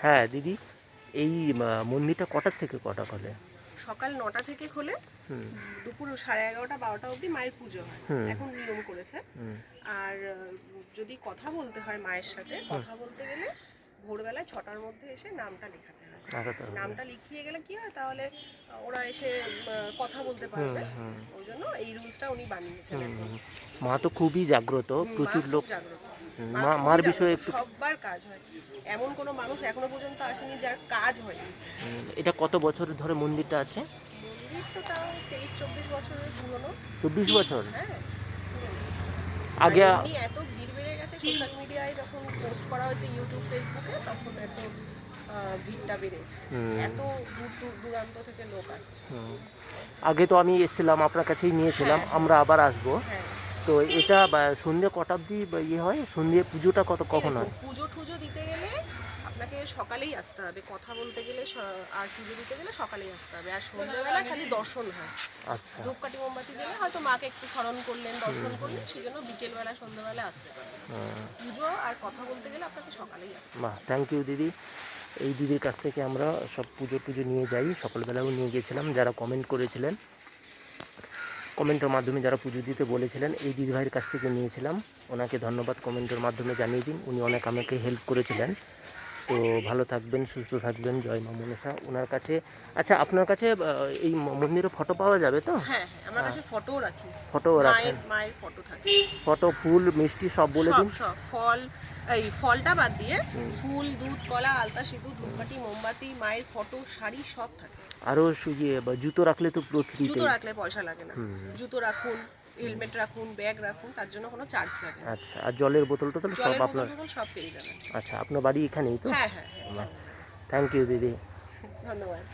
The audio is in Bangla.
হ্যাঁ দিদি, এই মন্দিরটা কটার থেকে কটা খোলে? সকাল 9টা থেকে খোলে, হুম দুপুর 11:30 12টা অবধি মায়ের পুজো হয়। হুম এখন নিয়ম করেছে। হুম আর যদি কথা বলতে হয় মায়ের সাথে, কথা বলতে গেলে ভোরবেলায় 6টার মধ্যে এসে নামটা লেখাতে হয়। লাগাতে হবে। নামটা লিখিয়ে গেলে কি হয়, তাহলে ওরা এসে কথা বলতে হুম পারবে। হুম ওই জন্য এই রুলসটা উনি বানিয়েছেন হুম এখন। হুম। মা তো খুবই জাগ্রত, মা প্রচুর খুব লোক। জাগ্রত। হুম, মা মার খুবই বিষয়ে জাগ্রত, একটু। সববার কাজ হয়। এমন কোনো মানুষ এখনো পর্যন্ত আসেনি যার কাজ হয়নি। এটা কত বছর ধরে মন্দিরটা আছে? মন্দির তো তাও 23-24 বছরের পুরনো। 24 বছর হ্যাঁ, পুরনো। আর আগে। এমনি এত ভিড় বেড়ে গেছে, সোশ্যাল মিডিয়ায় যখন পোস্ট করা হয়েছে ইউটিউব ফেসবুকে, তখন এত ভিড়টা বেড়েছে। হুম এত দূর দূর দূরান্ত থেকে লোক আসছে। হুম। আগে তো আমি এসেছিলাম, আপনার কাছেই নিয়েছিলাম, হ্যাঁ আমরা আবার আসবো। হ্যাঁ। তো এটা সন্ধ্যে কটা অবধি ইয়ে হয়, সন্ধ্যে পুজোটা এই কখন দেখুন, হয়? পুজো টুজো দিতে গেলে আপনাকে সকালেই আসতে হবে, কথা বলতে গেলে আর পুজো দিতে গেলে সকালেই আসতে হবে। আর সন্ধ্যেবেলা খালি দর্শন হয়। আচ্ছা। ধূপকাঠি মোমবাতি দিলে হয়তো মাকে একটু স্মরণ করলেন, দর্শন করলেন, সেই জন্য বিকেলবেলা সন্ধ্যেবেলা আসতে পারেন। পুজো আর কথা বলতে গেলে আপনাকে সকালেই আসতে হবে। বাহ, থ্যাংক ইউ দিদি। এই দিদির কাছ থেকে আমরা সব পুজো টুজো নিয়ে যাই, সকালবেলাও নিয়ে গেছিলাম। যারা কমেন্ট করেছিলেন, কমেন্টের মাধ্যমে যারা পুজো দিতে বলেছিলেন, এই দিদিভাইয়ের কাছ থেকে নিয়েছিলাম। ওনাকে ধন্যবাদ কমেন্টের মাধ্যমে জানিয়ে দিন, উনি অনেক আমাকে হেল্প করেছিলেন। তো ভালো থাকবেন, সুস্থ থাকবেন, জয় মা মনসা। ওনার কাছে, আচ্ছা আপনার কাছে এই মন্দিরে ফটো পাওয়া যাবে তো? হ্যাঁ হ্যাঁ, আমার কাছে ফটোও রাখি। ফটোও রাখেন? মায়ের মায়ের ফটো থাকে। ফটো, ফুল, মিষ্টি সব বলে সব দিন। সব ফল, এই ফলটা বাদ দিয়ে ফুল, দুধ, কলা, আলতা, সিঁদুর, ধূপকাঠি, মোমবাতি, মায়ের ফটো, শাড়ি সব থাকে। আরও ইয়ে জুতো রাখলে তো পুরো ফ্রিতে। জুতো রাখলে পয়সা লাগে না। জুতো রাখুন, হেলমেট রাখুন, ব্যাগ রাখুন, তার জন্য কোনো চার্জ লাগে না। আচ্ছা, আর জলের বোতল টোতল সব জলের বোতল আপনার? টোতল সব পেয়ে যাবেন। আচ্ছা, আপনার বাড়ি এখানেই তো? হ্যাঁ হ্যাঁ হ্যাঁ, এখানে। থ্যাংক ইউ দিদি। ধন্যবাদ।